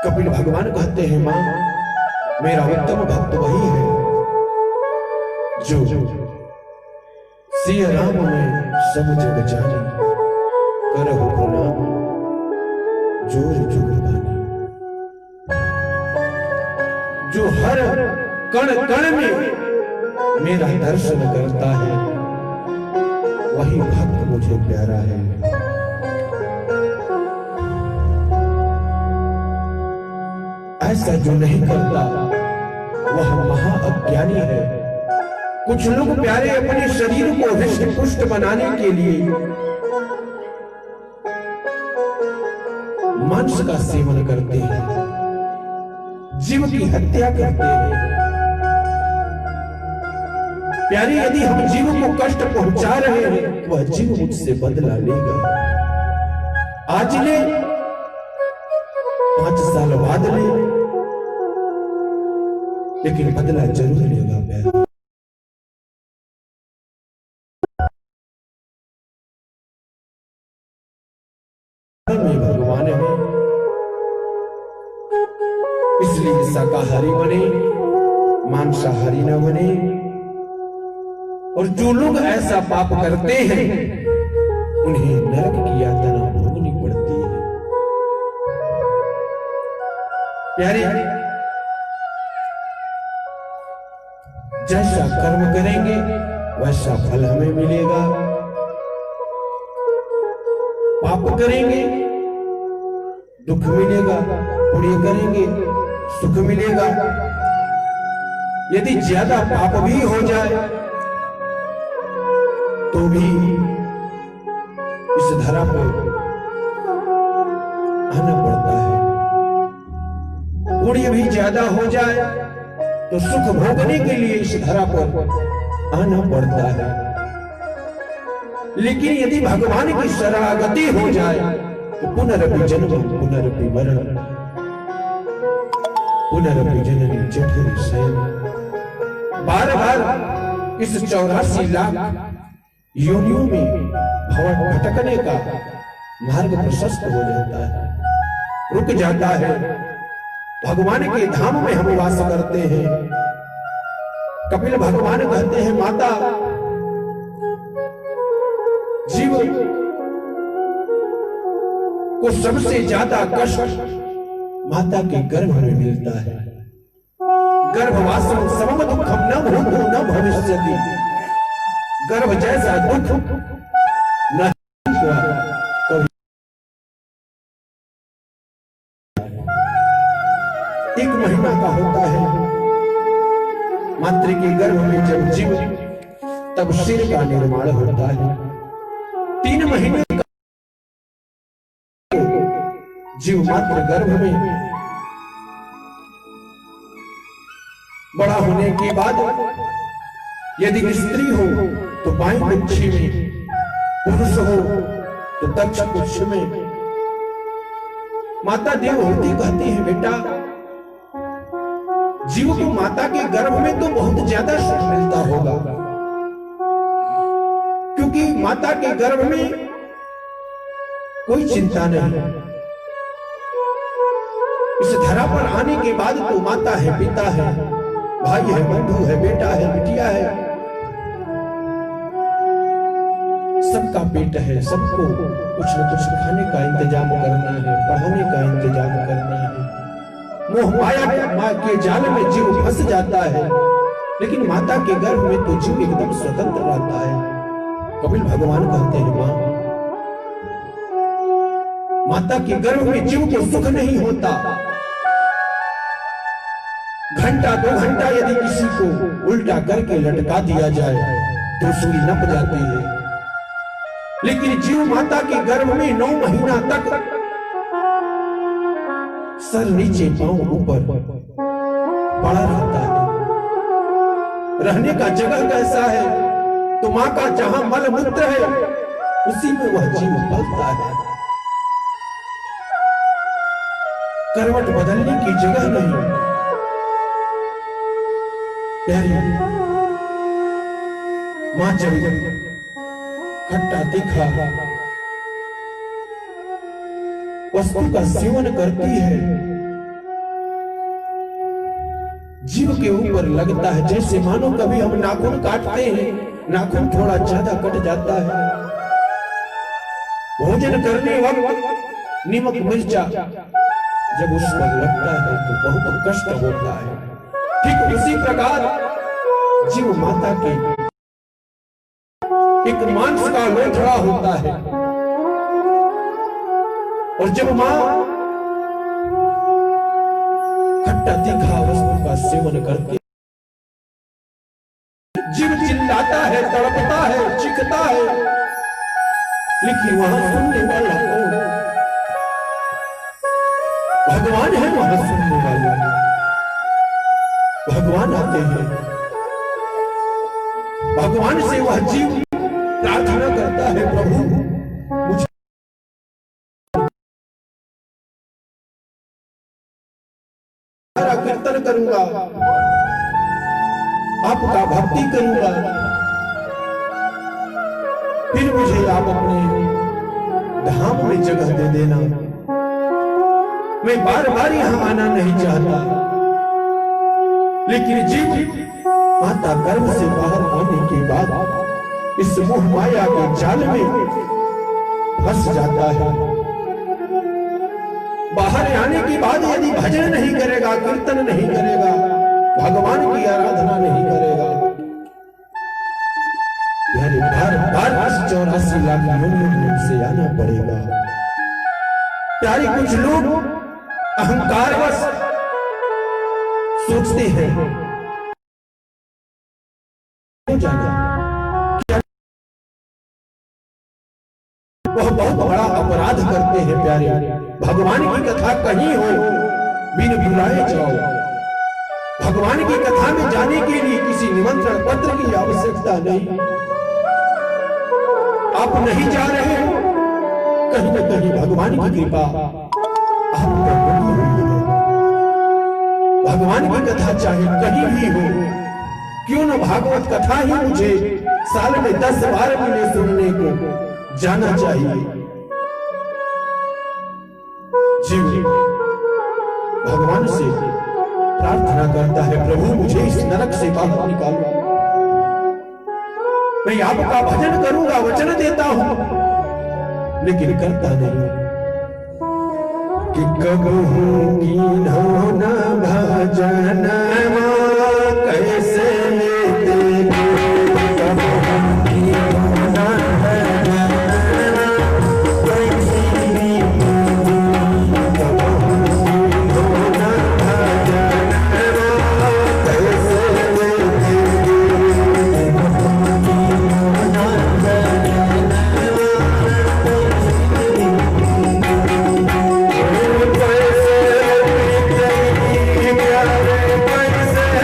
कपिल भगवान कहते हैं मां, मेरा उत्तम भक्त वही है जो सिया राम में सब जग जाने, करहु प्रणाम जोर जुगबानी। जो हर कण कण में मेरा दर्शन करता है, वही भक्त मुझे प्यारा है। ऐसा जो नहीं करता वह महा अज्ञानी है। कुछ लोग प्यारे अपने शरीर को हृष्ट पुष्ट बनाने के लिए मांस का सेवन करते हैं, जीव की हत्या करते हैं। प्यारे, यदि हम जीव को कष्ट पहुंचा रहे हैं, वह जीव मुझसे बदला लेगा। आज ले, 5 साल बाद ले, लेकिन बदला जरूर लेगा प्यारे। में भगवान है, इसलिए शाकाहारी बने, मांसाहारी न बने। और जो लोग ऐसा पाप करते हैं, उन्हें नरक की यातना भोगनी पड़ती है। प्यारे, जैसा कर्म करेंगे वैसा फल हमें मिलेगा। पाप करेंगे दुख मिलेगा, पुण्य करेंगे सुख मिलेगा। यदि ज्यादा पाप भी हो जाए तो भी इस धरा पर आना पड़ता है। पुण्य भी ज्यादा हो जाए तो सुख भोगने के लिए इस धरा पर आना पड़ता है। लेकिन यदि भगवान की शरणागति हो जाए तो पुनरपि जन्म पुनरपि मरण, पुनरपि जननी जठर शयन। बार बार इस 84 लाख योनियों में भटकने का मार्ग प्रशस्त हो जाता है, रुक जाता है। भगवान के धाम में हम वास करते हैं। कपिल भगवान कहते हैं, माता, जीव को सबसे ज्यादा कष्ट माता के गर्भ में मिलता है। गर्भवासम समम दुखम न भूतो न भविष्यति। गर्भ जैसा दुख न कभी। 1 महीना का होता है मातृ के गर्भ में जब जीव, तब सिर का निर्माण होता है। 3 महीने का जीव मातृ गर्भ में बड़ा होने के बाद यदि स्त्री हो तो बाएं कुक्षी में, पुरुष हो तो दक्ष कुक्ष में। माता देवहूति कहती है, बेटा, जीव को माता के गर्भ में तो बहुत ज्यादा सुख मिलता होगा, क्योंकि माता के गर्भ में कोई चिंता नहीं। इस धरा पर आने के बाद तो माता है, पिता है, भाई है, बंधु है, बेटा है, बिटिया है, सबका पेट है। सबको कुछ न कुछ खाने का इंतजाम करना है, पढ़ाने का इंतजाम करना है। मोह माया के जाल में जीव फंस जाता है, लेकिन माता के गर्भ में तो जीव एकदम स्वतंत्र रहता है। कपिल भगवान कहते हैं, माता के गर्भ में जीव को सुख नहीं होता। घंटा 2 घंटा यदि किसी को उल्टा करके लटका दिया जाए तो उसकी नप जाती है। लेकिन जीव माता के गर्भ में 9 महीना तक सर नीचे पांव ऊपर पड़ा रहता है। रहने का जगह कैसा है? तो मां का जहां मल मूत्र है उसी में वह जीव पलता है। करवट बदलने की जगह नहीं। मां जब खट्टा तीखा वस्तु का सेवन करती है जीव के ऊपर लगता है जैसे मानो कभी हम नाखून काटते हैं, नाखून थोड़ा ज्यादा कट जाता है। भोजन करने वक्त नमक मिर्चा जब उस पर लगता है तो बहुत कष्ट होता है। ठीक उसी प्रकार जीव माता के एक मांस का लोथड़ा होता है, और जब मां खट्टा तीखा वस्तु का सेवन करके जीव चिल्लाता है, तड़पता है, चीखता है, लेकिन वहां सुनने वाला कौन? भगवान है वहां सुनने वाला। भगवान आते हैं, भगवान से वह जीव प्रार्थना करता है, प्रभु मुझे कीर्तन करूंगा, आपका भक्ति करूंगा, फिर मुझे आप अपने धाम में जगह दे देना। मैं बार बार यहां आना नहीं चाहता। लेकिन जीव माता गर्भ से बाहर आने के बाद इस मोह माया के जाल में फंस जाता है। बाहर आने के बाद यदि भजन नहीं करेगा, कीर्तन नहीं करेगा, भगवान की आराधना नहीं करेगा, यानी बार बार 84 लाख योनियों से आना पड़ेगा। प्यारे कुछ लोग अहंकारवश सोचते हैं वह बहुत बड़ा अपराध करते हैं। प्यारे भगवान की कथा कहीं हो बिन बुलाए जाओ। भगवान की कथा में जाने के लिए किसी निमंत्रण पत्र की आवश्यकता नहीं। आप नहीं जा रहे हो, कहीं न कहीं भगवान की कृपा आप पर बनी हुई है। भगवान की कथा चाहे कहीं भी हो, क्यों न भागवत कथा ही मुझे साल में 10-12 महीने सुनने को जाना चाहिए। जीव भगवान से प्रार्थना करता है, प्रभु मुझे इस नरक से बाहर निकालो। मैं आपका भजन करूंगा, वचन देता हूं, लेकिन करता नहीं। कि कबहू की न भजन कैसे कैसे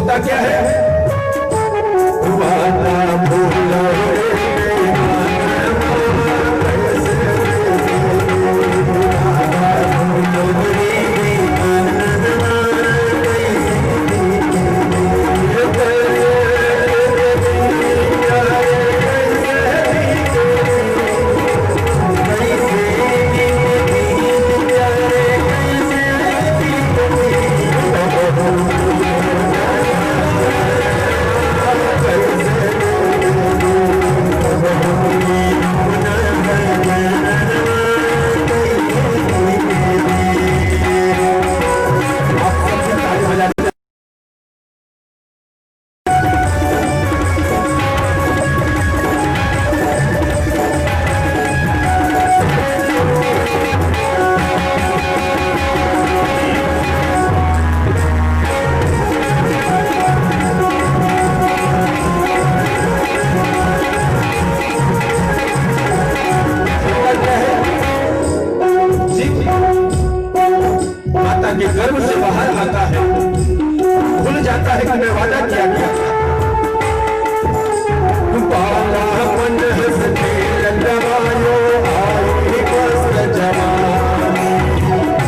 होता क्या है? वादा भूलो के गर्भ से बाहर आता है, भूल जाता है कि मैं वादा किया गया था। बालापन हंसते ललवायो आई मस्त जवान,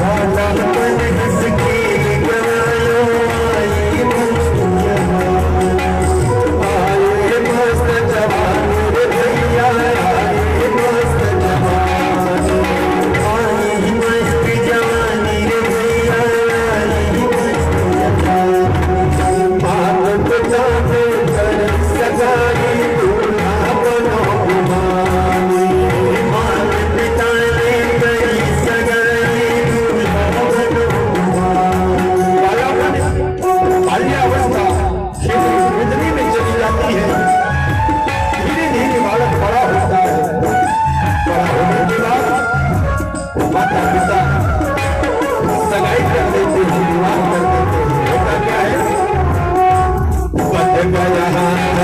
बालापन हंसके ललवायो आई मस्त जवान, आए मस्त जवान रे भैया आए मस्त जवान, आई मस्त जवानी रे भैया आई मस्त जवान, मात पिता के घर सगाई दूल्हा बनो गुमानी, मात पिता ने करी सगाई दूल्हा बनो गुमानी। बाल्यावस्था खेतनी में चली जाती है, धीरे धीरे बालक बड़ा होता है, बड़ा होने के बाद माता पिता सगाई कर देते हैं, विवाह कर देते हैं। होता क्या है? बद गया हाथ का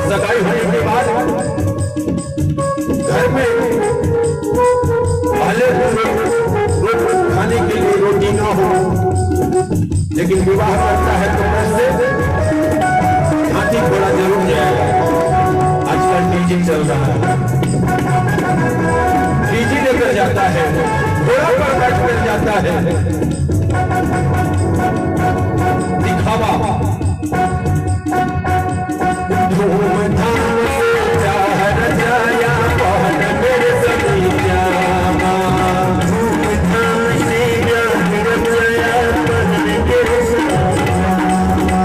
सगाई होने के बाद घर में पहले खाने के लिए रोटी ना हो, लेकिन विवाह करता है तो कैसे? हाथी घोड़ा जरूर जाएगा। आजकल डीजे चल रहा है, डीजे लेकर जाता है, घोड़ा पर बैठ कर जाता है, दिखावा धूमधाम से चाहर जाया पहन मेरे सभी जामा, धूमधाम से चाहर जाया पहन मेरे सभी जामा,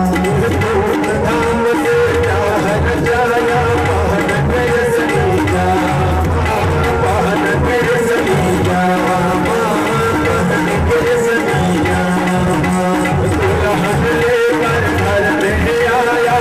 धूमधाम से चाहर जाया पहन मेरे सभी जामा, पहन मेरे सभी जामा, पहन मेरे सभी जामा, दुल्हन लेकर घर में आया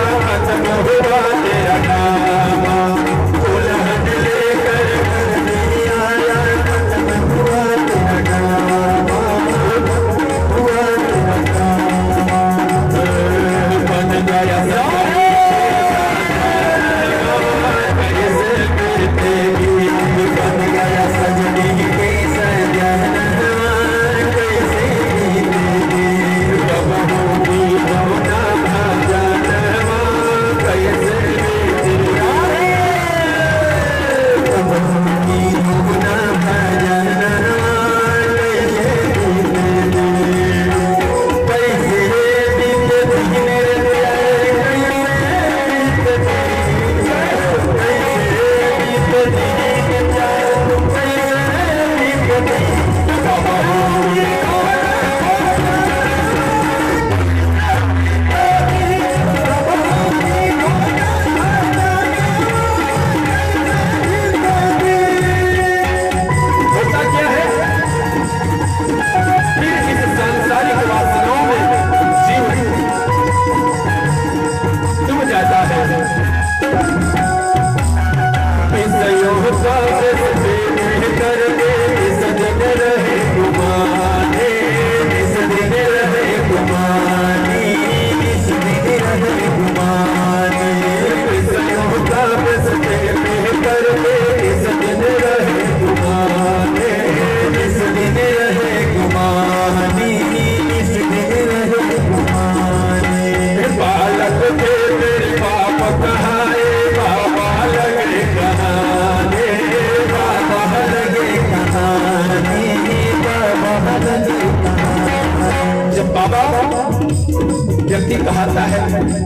व्यक्ति कहता है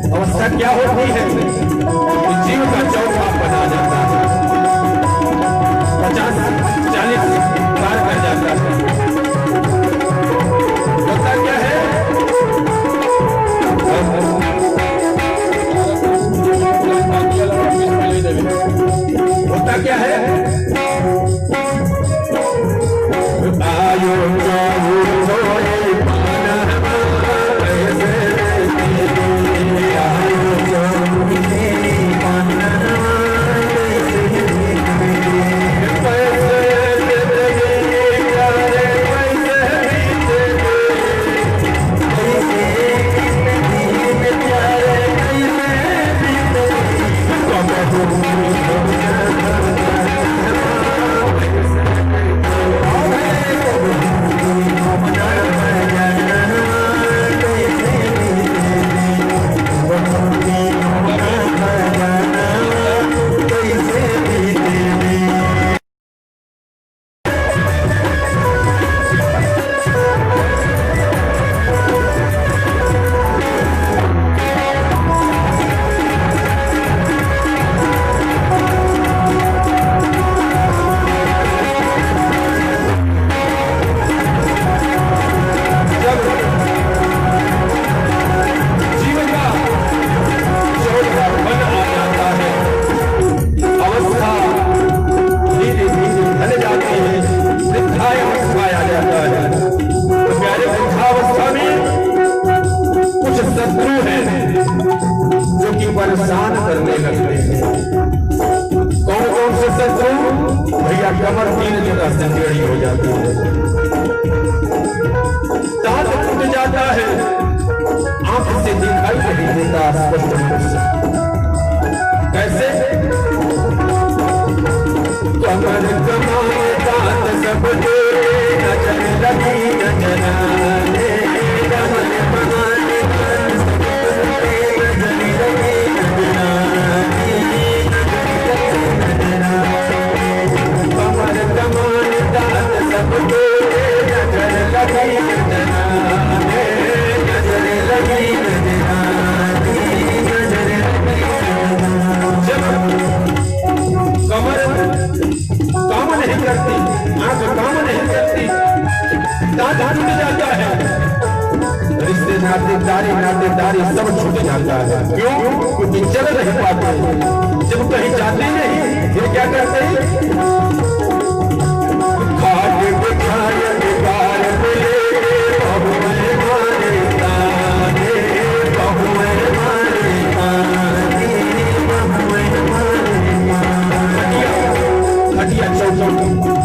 अवस्था क्या होती है कि जीव का चौथा बना जाता है, 50-40 पार कर जाता है। होता क्या है, होता क्या है, आयो परेशान करने लगते हैं। कौन कौन से शत्रु? भैया कमर 3 जगह से टेढ़ी हो जाती है, दांत टूट जाता है, आंख से दिखाई नहीं देता स्पष्ट रूप से। कैसे? कमर कमाए दांत सब तेरे, नजर लगी नजराने, कमर बनाने नातेदारी सब छूट जाता है। क्यों? क्योंकि चल नहीं पाते, जब कहीं जाते नहीं फिर क्या करते हैं, खाट बिठाए बेकार मिले बहुए मारे ताने, बहुए मारे ताने, बहुए मारे खटिया चौक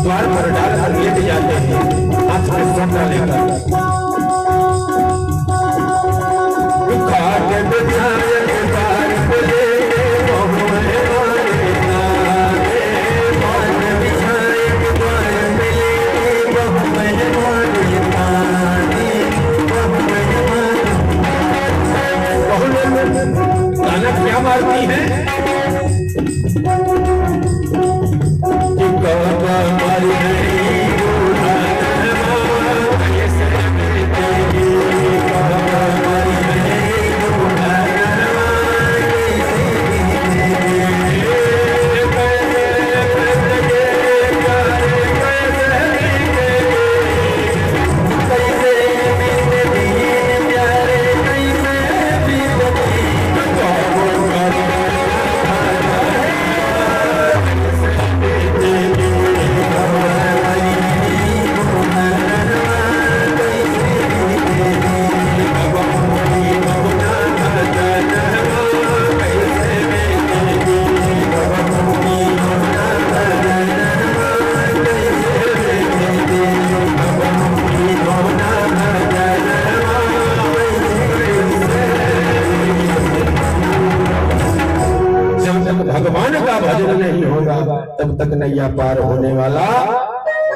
द्वार पर डालकर लेट जाते हैं, हाथ में सोटा लेकर। क्या मारती है कि हमारी भगवान का भजन नहीं होगा तब तक नैया पार होने वाला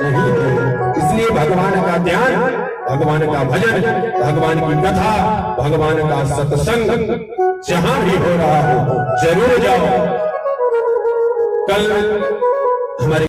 नहीं है। इसलिए भगवान का ध्यान, भगवान का भजन, भगवान की कथा, भगवान का सत्संग जहां भी हो रहा हो जरूर जाओ। कल हमारे